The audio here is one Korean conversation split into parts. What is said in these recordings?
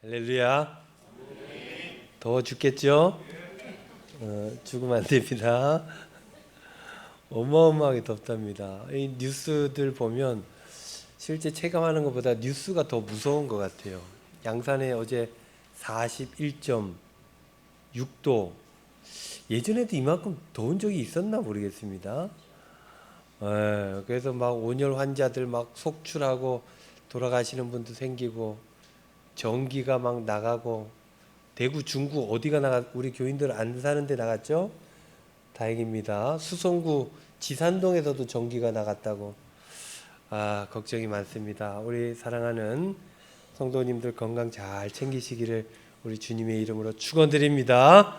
할렐루야. 더워 죽겠죠? 죽으면 안 됩니다. 어마어마하게 덥답니다. 이 뉴스들 보면 실제 체감하는 것보다 뉴스가 더 무서운 것 같아요. 양산에 어제 41.6도. 예전에도 이만큼 더운 적이 있었나 모르겠습니다. 그래서 막 온열 환자들 막 속출하고 돌아가시는 분도 생기고 전기가 막 나가고, 대구 중구 어디가 우리 교인들 안 사는데 나갔죠? 다행입니다. 수성구 지산동에서도 전기가 나갔다고. 걱정이 많습니다. 우리 사랑하는 성도님들 건강 잘 챙기시기를 우리 주님의 이름으로 축원드립니다.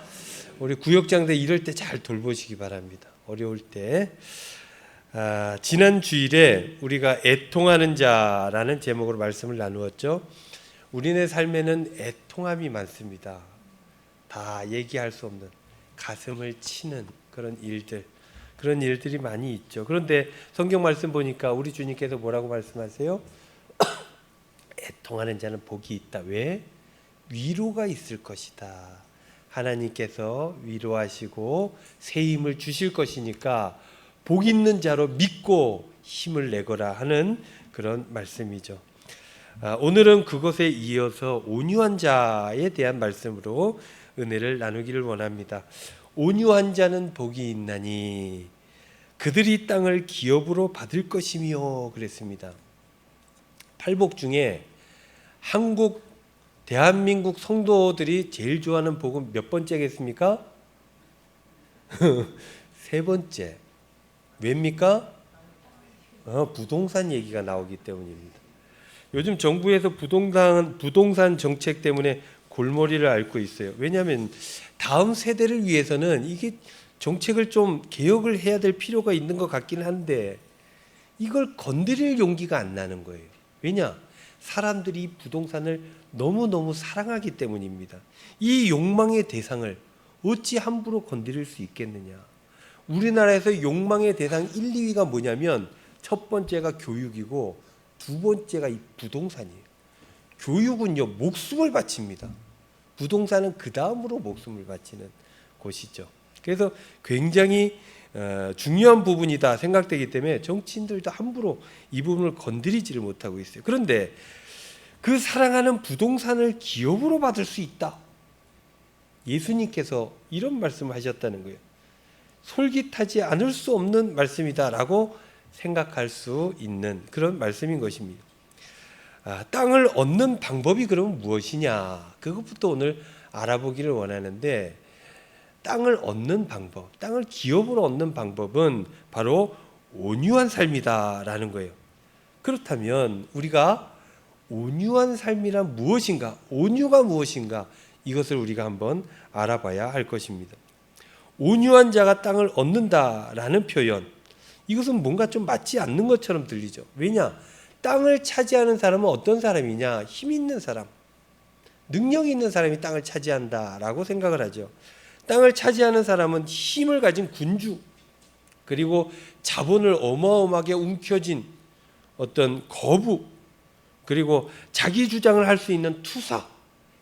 우리 구역장들 이럴 때 잘 돌보시기 바랍니다. 어려울 때. 지난 주일에 우리가 애통하는 자라는 제목으로 말씀을 나누었죠. 우리네 삶에는 애통함이 많습니다. 다 얘기할 수 없는 가슴을 치는 그런 일들이 많이 있죠. 그런데 성경 말씀 보니까 우리 주님께서 뭐라고 말씀하세요? 애통하는 자는 복이 있다. 왜? 위로가 있을 것이다. 하나님께서 위로하시고 새 힘을 주실 것이니까 복 있는 자로 믿고 힘을 내거라 하는 그런 말씀이죠. 오늘은 그것에 이어서 온유한 자에 대한 말씀으로 은혜를 나누기를 원합니다. 온유한 자는 복이 있나니 그들이 땅을 기업으로 받을 것이며 그랬습니다. 팔복 중에 대한민국 성도들이 제일 좋아하는 복은 몇 번째겠습니까? 세 번째. 왜입니까? 부동산 얘기가 나오기 때문입니다. 요즘 정부에서 부동산 정책 때문에 골머리를 앓고 있어요. 왜냐하면 다음 세대를 위해서는 이게 정책을 좀 개혁을 해야 될 필요가 있는 것 같긴 한데 이걸 건드릴 용기가 안 나는 거예요. 왜냐? 사람들이 부동산을 너무너무 사랑하기 때문입니다. 이 욕망의 대상을 어찌 함부로 건드릴 수 있겠느냐. 우리나라에서 욕망의 대상 1, 2위가 뭐냐면 첫 번째가 교육이고 두 번째가 이 부동산이에요. 교육은요, 목숨을 바칩니다. 부동산은 그 다음으로 목숨을 바치는 곳이죠. 그래서 굉장히 중요한 부분이다 생각되기 때문에 정치인들도 함부로 이 부분을 건드리지를 못하고 있어요. 그런데 그 사랑하는 부동산을 기업으로 받을 수 있다. 예수님께서 이런 말씀을 하셨다는 거예요. 솔깃하지 않을 수 없는 말씀이다라고 생각할 수 있는 그런 말씀인 것입니다. 땅을 얻는 방법이 그러면 무엇이냐? 그것부터 오늘 알아보기를 원하는데, 땅을 얻는 방법, 땅을 기업으로 얻는 방법은 바로 온유한 삶이다라는 거예요. 그렇다면 우리가 온유한 삶이란 무엇인가? 온유가 무엇인가? 이것을 우리가 한번 알아봐야 할 것입니다. 온유한 자가 땅을 얻는다라는 표현, 이것은 뭔가 좀 맞지 않는 것처럼 들리죠. 왜냐? 땅을 차지하는 사람은 어떤 사람이냐? 힘 있는 사람, 능력 있는 사람이 땅을 차지한다라고 생각을 하죠. 땅을 차지하는 사람은 힘을 가진 군주, 그리고 자본을 어마어마하게 움켜쥔 어떤 거부, 그리고 자기 주장을 할 수 있는 투사,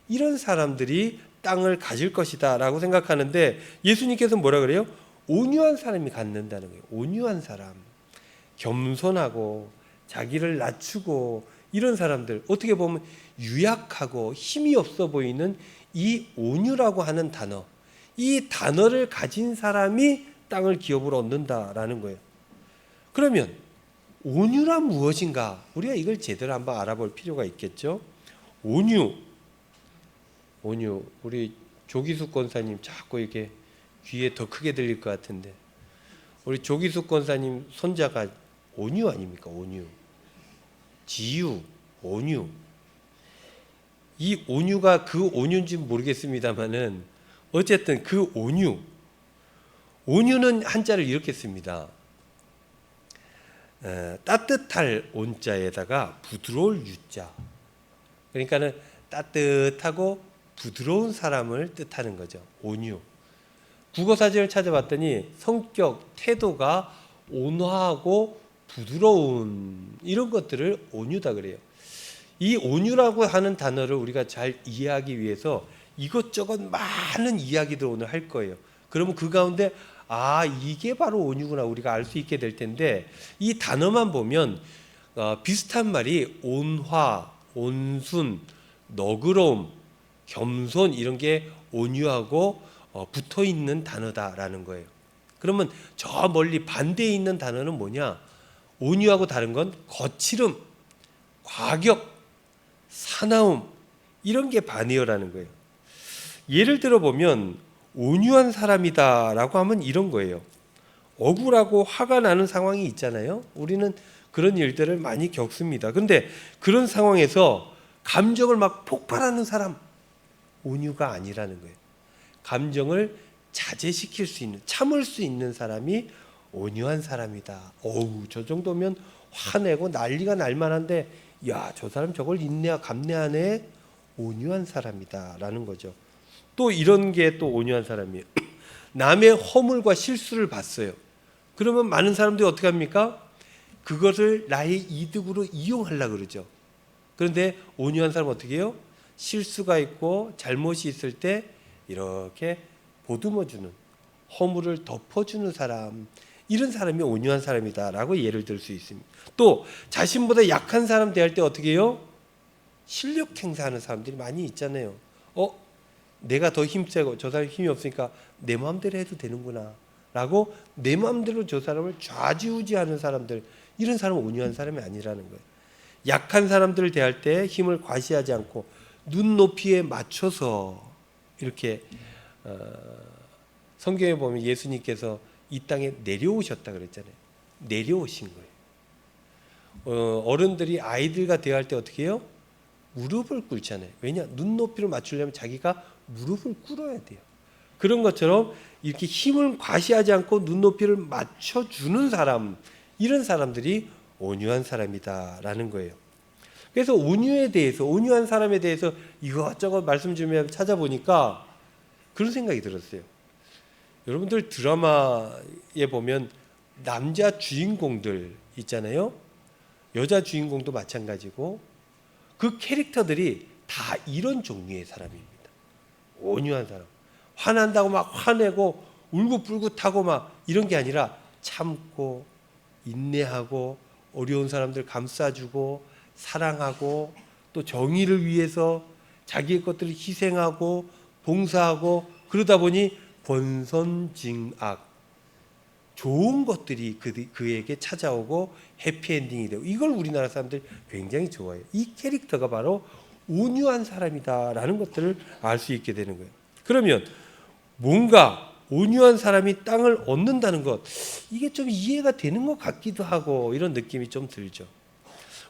이런 사람들이 땅을 가질 것이다 라고 생각하는데, 예수님께서 뭐라 그래요? 온유한 사람이 갖는다는 거예요. 온유한 사람, 겸손하고 자기를 낮추고 이런 사람들, 어떻게 보면 유약하고 힘이 없어 보이는 이 온유라고 하는 단어, 이 단어를 가진 사람이 땅을 기업으로 얻는다라는 거예요. 그러면 온유란 무엇인가? 우리가 이걸 제대로 한번 알아볼 필요가 있겠죠. 온유, 우리 조기숙 권사님 자꾸 이렇게 귀에 더 크게 들릴 것 같은데, 우리 조기숙 권사님 손자가 온유 아닙니까? 온유, 지유, 온유. 이 온유가 그 온유인지 모르겠습니다만은 어쨌든 그 온유는 한자를 이렇게 씁니다. 따뜻할 온자에다가 부드러울 유자. 그러니까는 따뜻하고 부드러운 사람을 뜻하는 거죠. 온유. 국어사전을 찾아봤더니 성격, 태도가 온화하고 부드러운 이런 것들을 온유다 그래요. 이 온유라고 하는 단어를 우리가 잘 이해하기 위해서 이것저것 많은 이야기들 오늘 할 거예요. 그러면 그 가운데 이게 바로 온유구나 우리가 알 수 있게 될 텐데, 이 단어만 보면 비슷한 말이 온화, 온순, 너그러움, 겸손 이런 게 온유하고 붙어 있는 단어다라는 거예요. 그러면 저 멀리 반대에 있는 단어는 뭐냐? 온유하고 다른 건 거칠음, 과격, 사나움 이런 게 반이어라는 거예요. 예를 들어 보면 온유한 사람이다라고 하면 이런 거예요. 억울하고 화가 나는 상황이 있잖아요. 우리는 그런 일들을 많이 겪습니다. 그런데 그런 상황에서 감정을 막 폭발하는 사람, 온유가 아니라는 거예요. 감정을 자제시킬 수 있는, 참을 수 있는 사람이 온유한 사람이다. 저 정도면 화내고 난리가 날 만한데, 저 사람 저걸 감내하네. 온유한 사람이다라는 거죠. 또 이런 게 또 온유한 사람이에요. 남의 허물과 실수를 봤어요. 그러면 많은 사람들이 어떻게 합니까? 그것을 나의 이득으로 이용하려고 그러죠. 그런데 온유한 사람은 어떻게 해요? 실수가 있고 잘못이 있을 때 이렇게 보듬어주는, 허물을 덮어주는 사람, 이런 사람이 온유한 사람이다라고 예를 들 수 있습니다. 또 자신보다 약한 사람 대할 때 어떻게 해요? 실력 행사하는 사람들이 많이 있잖아요. 내가 더 힘세고 저 사람이 힘이 없으니까 내 마음대로 해도 되는구나 라고 내 마음대로 저 사람을 좌지우지하는 사람들, 이런 사람은 온유한 사람이 아니라는 거예요. 약한 사람들을 대할 때 힘을 과시하지 않고 눈높이에 맞춰서 이렇게 성경에 보면 예수님께서 이 땅에 내려오셨다 그랬잖아요. 내려오신 거예요. 어른들이 아이들과 대할 때 어떻게 해요? 무릎을 꿇잖아요. 왜냐? 눈높이를 맞추려면 자기가 무릎을 꿇어야 돼요. 그런 것처럼 이렇게 힘을 과시하지 않고 눈높이를 맞춰주는 사람, 이런 사람들이 온유한 사람이다라는 거예요. 그래서 온유에 대해서, 온유한 사람에 대해서 이것저것 말씀 좀 찾아보니까 그런 생각이 들었어요. 여러분들 드라마에 보면 남자 주인공들 있잖아요. 여자 주인공도 마찬가지고 그 캐릭터들이 다 이런 종류의 사람입니다. 온유한 사람. 화난다고 막 화내고 울긋불긋하고 막 이런 게 아니라 참고 인내하고 어려운 사람들 감싸주고 사랑하고 또 정의를 위해서 자기의 것들을 희생하고 봉사하고, 그러다 보니 권선징악, 좋은 것들이 그에게 찾아오고 해피엔딩이 되고, 이걸 우리나라 사람들이 굉장히 좋아해요. 이 캐릭터가 바로 온유한 사람이다라는 것들을 알 수 있게 되는 거예요. 그러면 뭔가 온유한 사람이 땅을 얻는다는 것, 이게 좀 이해가 되는 것 같기도 하고 이런 느낌이 좀 들죠.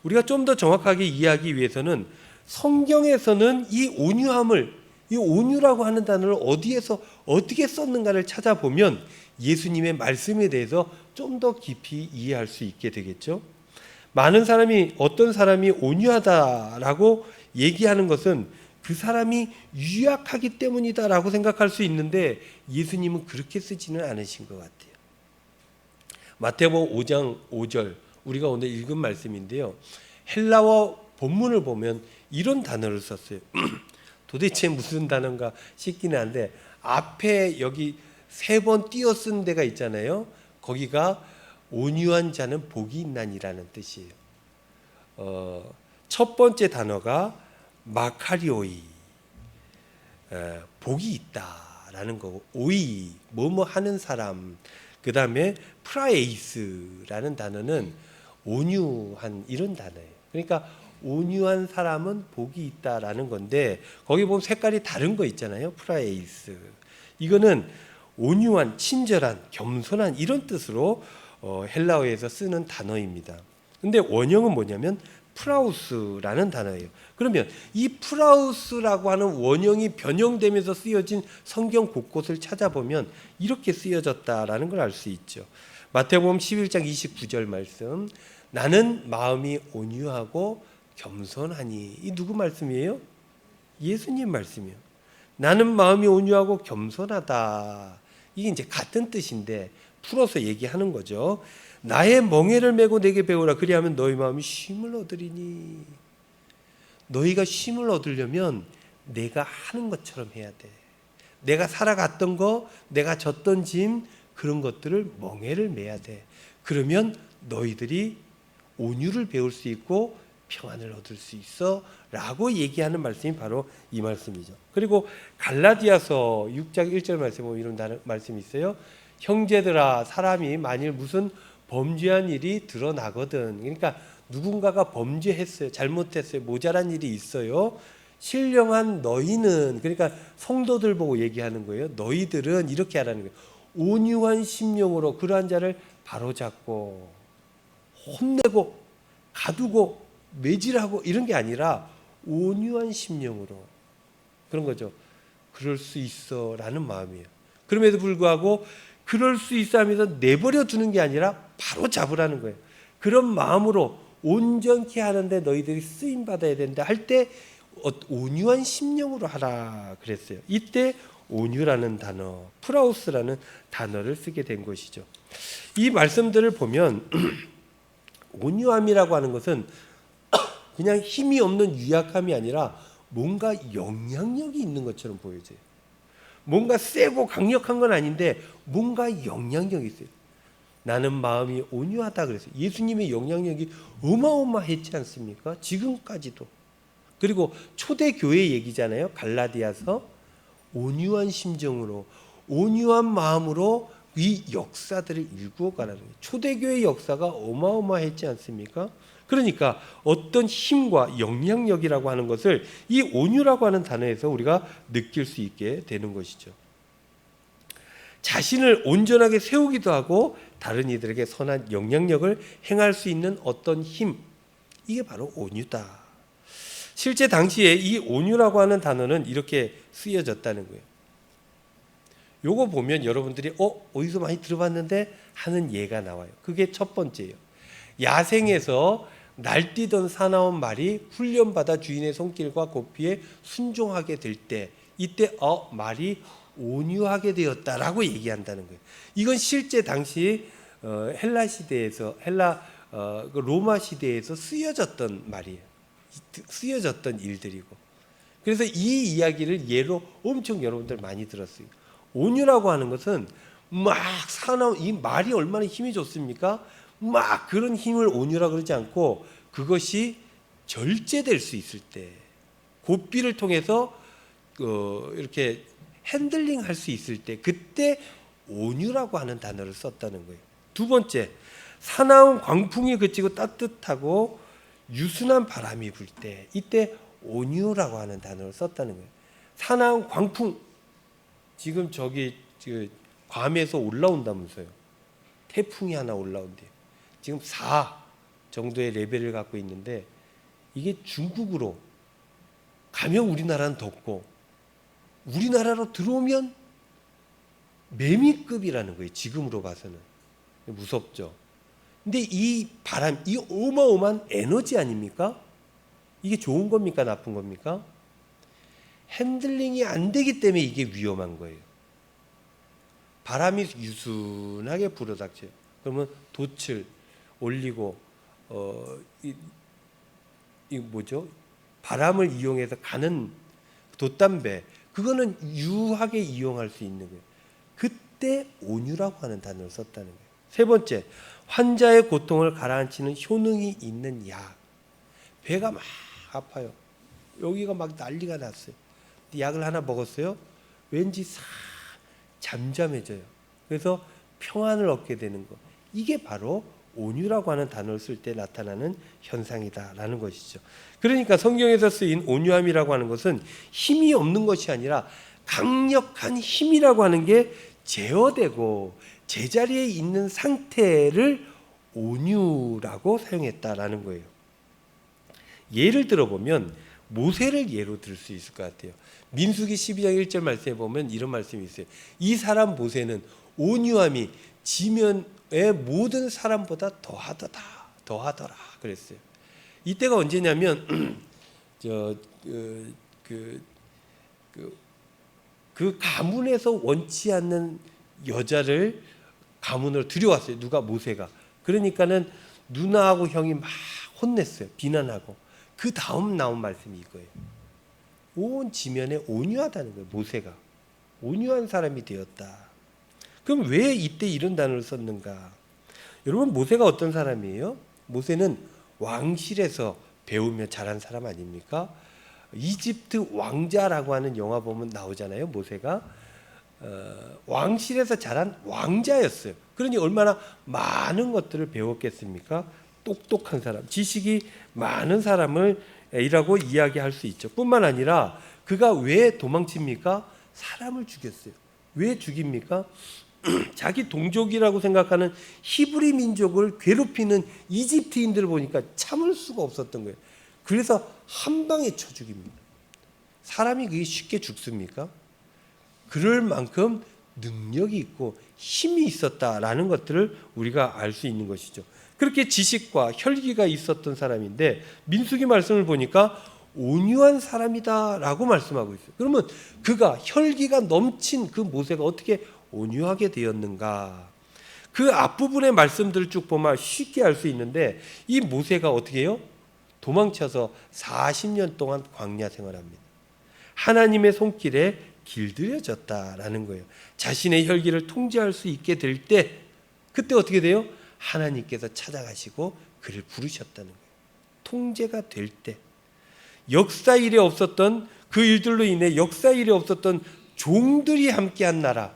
우리가 좀 더 정확하게 이해하기 위해서는 성경에서는 이 온유함을, 이 온유라고 하는 단어를 어디에서 어떻게 썼는가를 찾아보면 예수님의 말씀에 대해서 좀 더 깊이 이해할 수 있게 되겠죠. 많은 사람이 어떤 사람이 온유하다라고 얘기하는 것은 그 사람이 유약하기 때문이다라고 생각할 수 있는데, 예수님은 그렇게 쓰지는 않으신 것 같아요. 마태복음 5장 5절 우리가 오늘 읽은 말씀인데요, 헬라어 본문을 보면 이런 단어를 썼어요. 도대체 무슨 단어인가 싶기는 한데, 앞에 여기 3번 띄어 쓴 데가 있잖아요. 거기가 온유한 자는 복이 있나니라는 뜻이에요. 첫 번째 단어가 마카리오이, 복이 있다라는 거고, 오이, 뭐뭐 하는 사람. 그 다음에 프라에이스라는 단어는 온유한, 이런 단어예요. 그러니까 온유한 사람은 복이 있다라는 건데, 거기 보면 색깔이 다른 거 있잖아요. 프라에이스, 이거는 온유한, 친절한, 겸손한 이런 뜻으로 헬라어에서 쓰는 단어입니다. 근데 원형은 뭐냐면 프라우스라는 단어예요. 그러면 이 프라우스라고 하는 원형이 변형되면서 쓰여진 성경 곳곳을 찾아보면 이렇게 쓰여졌다라는 걸 알 수 있죠. 마태복음 11장 29절 말씀, 나는 마음이 온유하고 겸손하니, 이 누구 말씀이에요? 예수님 말씀이에요. 나는 마음이 온유하고 겸손하다, 이게 이제 같은 뜻인데 풀어서 얘기하는 거죠. 나의 멍에를 메고 내게 배우라, 그리하면 너희 마음이 쉼을 얻으리니. 너희가 쉼을 얻으려면 내가 하는 것처럼 해야 돼. 내가 살아갔던 거, 내가 졌던 짐, 그런 것들을 멍에를 매야 돼. 그러면 너희들이 온유를 배울 수 있고 평안을 얻을 수 있어 라고 얘기하는 말씀이 바로 이 말씀이죠. 그리고 갈라디아서 6장 1절 말씀에 보면 이런 말씀이 있어요. 형제들아, 사람이 만일 무슨 범죄한 일이 드러나거든, 그러니까 누군가가 범죄했어요, 잘못했어요, 모자란 일이 있어요. 신령한 너희는, 그러니까 성도들 보고 얘기하는 거예요. 너희들은 이렇게 하라는 거예요. 온유한 심령으로 그러한 자를 바로잡고 혼내고 가두고 매질하고 이런 게 아니라 온유한 심령으로, 그런 거죠. 그럴 수 있어 라는 마음이에요. 그럼에도 불구하고 그럴 수 있어 하면서 내버려 두는 게 아니라 바로 잡으라는 거예요. 그런 마음으로 온전케 하는데 너희들이 쓰임 받아야 된다 할 때 온유한 심령으로 하라 그랬어요. 이때 온유라는 단어, 프라우스라는 단어를 쓰게 된 것이죠. 이 말씀들을 보면 온유함이라고 하는 것은 그냥 힘이 없는 유약함이 아니라 뭔가 영향력이 있는 것처럼 보여져요. 뭔가 세고 강력한 건 아닌데 뭔가 영향력이 있어요. 나는 마음이 온유하다 그랬어요. 예수님의 영향력이 어마어마했지 않습니까? 지금까지도. 그리고 초대교회 얘기잖아요. 갈라디아서. 온유한 심정으로, 온유한 마음으로 이 역사들을 일구어 가라는 거예요. 초대교회 역사가 어마어마했지 않습니까? 그러니까 어떤 힘과 영향력이라고 하는 것을 이 온유라고 하는 단어에서 우리가 느낄 수 있게 되는 것이죠. 자신을 온전하게 세우기도 하고 다른 이들에게 선한 영향력을 행할 수 있는 어떤 힘, 이게 바로 온유다. 실제 당시에 이 온유라고 하는 단어는 이렇게 쓰여졌다는 거예요. 요거 보면 여러분들이 어디서 많이 들어봤는데 하는 예가 나와요. 그게 첫 번째예요. 야생에서 날뛰던 사나운 말이 훈련받아 주인의 손길과 고삐에 순종하게 될 때, 이때 말이 온유하게 되었다라고 얘기한다는 거예요. 이건 실제 당시 헬라 시대에서 로마 시대에서 쓰여졌던 말이에요. 쓰여졌던 일들이고, 그래서 이 이야기를 예로 엄청 여러분들 많이 들었어요. 온유라고 하는 것은 막 사나운, 이 말이 얼마나 힘이 좋습니까? 막 그런 힘을 온유라 그러지 않고 그것이 절제될 수 있을 때, 고삐를 통해서 이렇게 핸들링 할 수 있을 때, 그때 온유라고 하는 단어를 썼다는 거예요. 두 번째, 사나운 광풍이 그치고 따뜻하고 유순한 바람이 불 때, 이때 온유라고 하는 단어를 썼다는 거예요. 사나운 광풍, 지금 괌에서 올라온다면서요. 태풍이 하나 올라온대요. 지금 4 정도의 레벨을 갖고 있는데, 이게 중국으로 가면 우리나라는 덥고 우리나라로 들어오면 매미급이라는 거예요. 지금으로 봐서는 무섭죠. 근데 이 바람, 이 어마어마한 에너지 아닙니까? 이게 좋은 겁니까? 나쁜 겁니까? 핸들링이 안 되기 때문에 이게 위험한 거예요. 바람이 유순하게 불어닥쳐요. 그러면 돛을 올리고 바람을 이용해서 가는 돛담배, 그거는 유하게 이용할 수 있는 거예요. 그때 온유라고 하는 단어를 썼다는 거예요. 세 번째, 환자의 고통을 가라앉히는 효능이 있는 약. 배가 막 아파요. 여기가 막 난리가 났어요. 약을 하나 먹었어요. 왠지 싹 잠잠해져요. 그래서 평안을 얻게 되는 것. 이게 바로 온유라고 하는 단어를 쓸 때 나타나는 현상이다라는 것이죠. 그러니까 성경에서 쓰인 온유함이라고 하는 것은 힘이 없는 것이 아니라 강력한 힘이라고 하는 게 제어되고 제자리에 있는 상태를 온유라고 사용했다라는 거예요. 예를 들어보면 모세를 예로 들 수 있을 것 같아요. 민수기 12장 1절 말씀에 보면 이런 말씀이 있어요. 이 사람 모세는 온유함이 지면의 모든 사람보다 더하더라 그랬어요. 이때가 언제냐면 그 가문에서 원치 않는 여자를 가문으로 들여왔어요. 누가? 모세가. 그러니까는 누나하고 형이 막 혼냈어요. 비난하고. 그 다음 나온 말씀이 이거예요. 온 지면에 온유하다는 거예요. 모세가 온유한 사람이 되었다. 그럼 왜 이때 이런 단어를 썼는가? 여러분, 모세가 어떤 사람이에요? 모세는 왕실에서 배우며 자란 사람 아닙니까? 이집트 왕자라고 하는 영화 보면 나오잖아요. 모세가 왕실에서 자란 왕자였어요. 그러니 얼마나 많은 것들을 배웠겠습니까? 똑똑한 사람, 지식이 많은 사람을 이라고 이야기할 수 있죠. 뿐만 아니라 그가 왜 도망칩니까? 사람을 죽였어요. 왜 죽입니까? 자기 동족이라고 생각하는 히브리 민족을 괴롭히는 이집트인들을 보니까 참을 수가 없었던 거예요. 그래서 한 방에 쳐 죽입니다. 사람이 그게 쉽게 죽습니까? 그럴 만큼 능력이 있고 힘이 있었다라는 것들을 우리가 알 수 있는 것이죠. 그렇게 지식과 혈기가 있었던 사람인데 민수기 말씀을 보니까 온유한 사람이다라고 말씀하고 있어요. 그러면 그가 혈기가 넘친 그 모세가 어떻게 온유하게 되었는가? 그 앞부분의 말씀들을 쭉 보면 쉽게 알 수 있는데 이 모세가 어떻게 해요? 도망쳐서 40년 동안 광야 생활합니다. 하나님의 손길에 길들여졌다라는 거예요. 자신의 혈기를 통제할 수 있게 될 때 그때 어떻게 돼요? 하나님께서 찾아가시고 그를 부르셨다는 거예요. 통제가 될 때 역사 일에 없었던 그 일들로 인해 역사 일에 없었던 종들이 함께한 나라,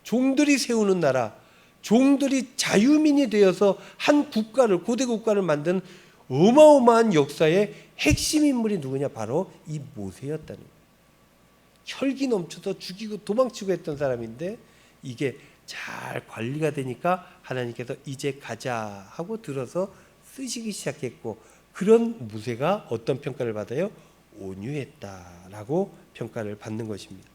종들이 세우는 나라, 종들이 자유민이 되어서 한 국가를, 고대 국가를 만든 어마어마한 역사의 핵심 인물이 누구냐? 바로 이 모세였다는 거예요. 혈기 넘쳐서 죽이고 도망치고 했던 사람인데 이게 잘 관리가 되니까 하나님께서 이제 가자 하고 들어서 쓰시기 시작했고, 그런 모세가 어떤 평가를 받아요? 온유했다라고 평가를 받는 것입니다.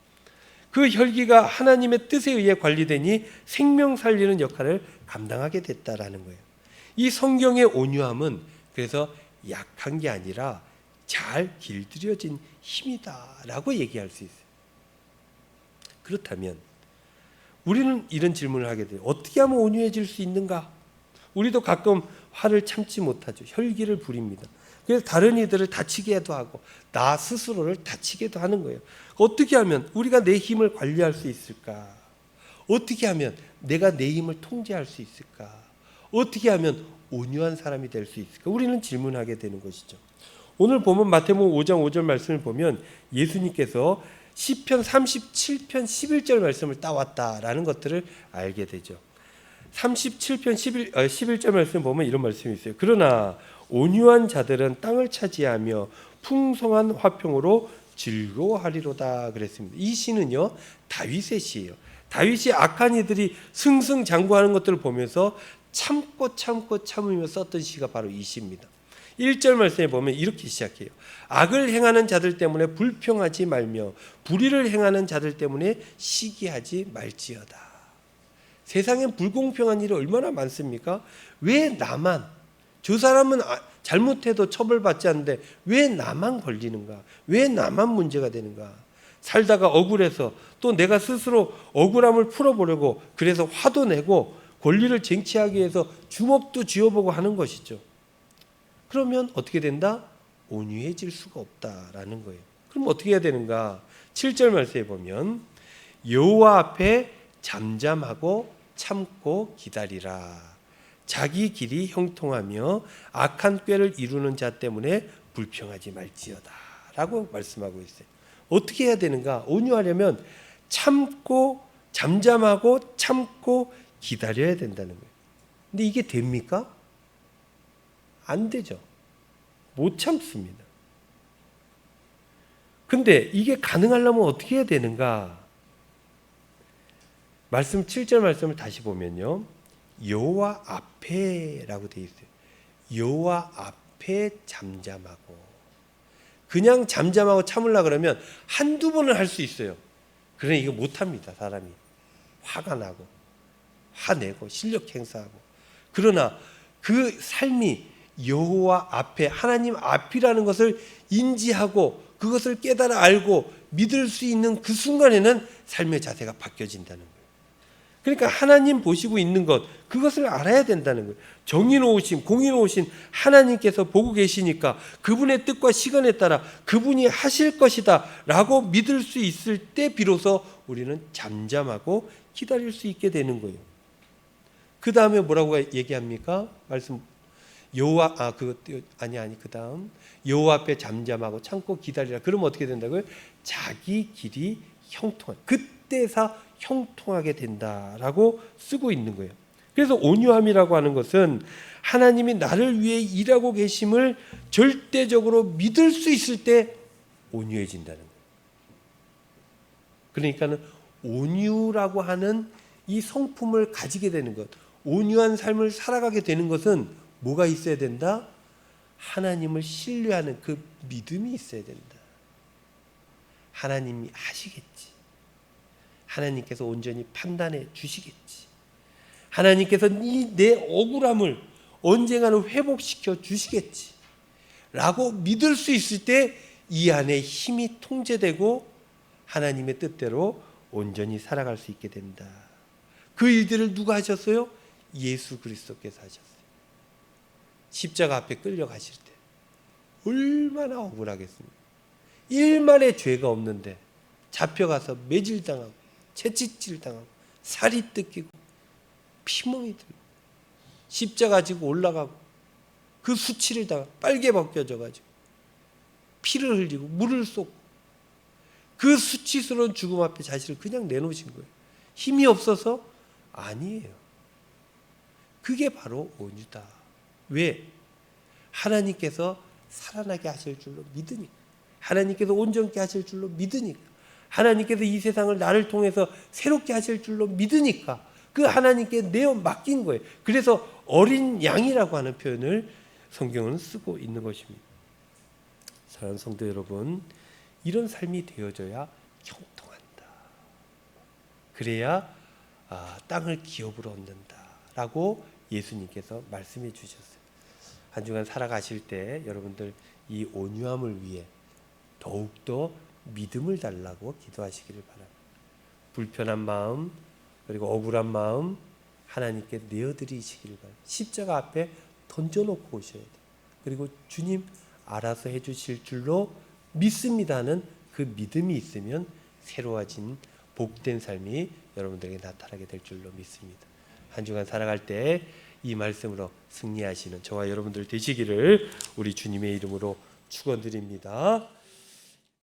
그 혈기가 하나님의 뜻에 의해 관리되니 생명 살리는 역할을 감당하게 됐다라는 거예요. 이 성경의 온유함은 그래서 약한 게 아니라 잘 길들여진 힘이다라고 얘기할 수 있어요. 그렇다면 우리는 이런 질문을 하게 돼요. 어떻게 하면 온유해질 수 있는가? 우리도 가끔 화를 참지 못하죠. 혈기를 부립니다. 그래서 다른 이들을 다치게도 하고 나 스스로를 다치게도 하는 거예요. 어떻게 하면 우리가 내 힘을 관리할 수 있을까? 어떻게 하면 내가 내 힘을 통제할 수 있을까? 어떻게 하면 온유한 사람이 될 수 있을까? 우리는 질문하게 되는 것이죠. 오늘 보면 마태복음 5장 5절 말씀을 보면 예수님께서 시편 37편 11절 말씀을 따왔다라는 것들을 알게 되죠. 37편 11절 말씀 보면 이런 말씀이 있어요. 그러나 온유한 자들은 땅을 차지하며 풍성한 화평으로 즐거워하리로다 그랬습니다. 이 시는요, 다윗의 시예요. 다윗이 악한 이들이 승승장구하는 것들을 보면서 참으며 썼던 시가 바로 이 시입니다. 1절 말씀에 보면 이렇게 시작해요. 악을 행하는 자들 때문에 불평하지 말며 불의를 행하는 자들 때문에 시기하지 말지어다. 세상엔 불공평한 일이 얼마나 많습니까? 왜 나만, 저 사람은 잘못해도 처벌받지 않는데 왜 나만 걸리는가? 왜 나만 문제가 되는가? 살다가 억울해서 또 내가 스스로 억울함을 풀어보려고 그래서 화도 내고 권리를 쟁취하기 위해서 주먹도 쥐어보고 하는 것이죠. 그러면 어떻게 된다? 온유해질 수가 없다라는 거예요. 그럼 어떻게 해야 되는가? 7절 말씀에 보면 여호와 앞에 잠잠하고 참고 기다리라. 자기 길이 형통하며 악한 꾀를 이루는 자 때문에 불평하지 말지어다 라고 말씀하고 있어요. 어떻게 해야 되는가? 온유하려면 참고 잠잠하고 참고 기다려야 된다는 거예요. 근데 이게 됩니까? 안 되죠. 못 참습니다. 근데 이게 가능하려면 어떻게 해야 되는가? 말씀 7절 말씀을 다시 보면요. 여호와 앞에라고 되어 있어요. 여호와 앞에 잠잠하고. 그냥 잠잠하고 참으려고 그러면 한두 번은 할 수 있어요. 그러나 이거 못합니다. 사람이. 화가 나고 화내고 실력 행사하고. 그러나 그 삶이 여호와 앞에, 하나님 앞이라는 것을 인지하고 그것을 깨달아 알고 믿을 수 있는 그 순간에는 삶의 자세가 바뀌어진다는 거예요. 그러니까 하나님 보시고 있는 것, 그것을 알아야 된다는 거예요. 정의로우신, 공의로우신 하나님께서 보고 계시니까 그분의 뜻과 시간에 따라 그분이 하실 것이다 라고 믿을 수 있을 때 비로소 우리는 잠잠하고 기다릴 수 있게 되는 거예요. 그 다음에 뭐라고 얘기합니까? 말씀 여호와 그 다음 여호와 앞에 잠잠하고 참고 기다리라. 그러면 어떻게 된다고요? 자기 길이 형통한, 그때서 형통하게 된다라고 쓰고 있는 거예요. 그래서 온유함이라고 하는 것은 하나님이 나를 위해 일하고 계심을 절대적으로 믿을 수 있을 때 온유해진다는 거예요. 그러니까는 온유라고 하는 이 성품을 가지게 되는 것, 온유한 삶을 살아가게 되는 것은 뭐가 있어야 된다? 하나님을 신뢰하는 그 믿음이 있어야 된다. 하나님이 하시겠지. 하나님께서 온전히 판단해 주시겠지. 하나님께서 내 억울함을 언젠가는 회복시켜 주시겠지 라고 믿을 수 있을 때 이 안에 힘이 통제되고 하나님의 뜻대로 온전히 살아갈 수 있게 된다. 그 일들을 누가 하셨어요? 예수 그리스도께서 하셨어요. 십자가 앞에 끌려가실 때 얼마나 억울하겠습니까? 일만의 죄가 없는데 잡혀가서 매질당하고 채찍질당하고 살이 뜯기고 피멍이 들고 십자가 지고 올라가고 그 수치를 당하고 빨개 벗겨져가지고 피를 흘리고 물을 쏟고 그 수치스러운 죽음 앞에 자신을 그냥 내놓으신 거예요. 힘이 없어서? 아니에요. 그게 바로 온유다. 왜? 하나님께서 살아나게 하실 줄로 믿으니까. 하나님께서 온전케 하실 줄로 믿으니까. 하나님께서 이 세상을 나를 통해서 새롭게 하실 줄로 믿으니까 그 하나님께 내어 맡긴 거예요. 그래서 어린 양이라고 하는 표현을 성경은 쓰고 있는 것입니다. 사랑하는 성도 여러분, 이런 삶이 되어져야 형통한다. 그래야 땅을 기업으로 얻는다라고 예수님께서 말씀해 주셨어요. 한 주간 살아가실 때 여러분들 이 온유함을 위해 더욱더 믿음을 달라고 기도하시기를 바랍니다. 불편한 마음 그리고 억울한 마음 하나님께 내어드리시기를 바랍니다. 십자가 앞에 던져놓고 오셔야 돼요. 그리고 주님 알아서 해주실 줄로 믿습니다는 그 믿음이 있으면 새로워진 복된 삶이 여러분들에게 나타나게 될 줄로 믿습니다. 한 주간 살아갈 때 이 말씀으로 승리하시는 저와 여러분들 되시기를 우리 주님의 이름으로 축원드립니다.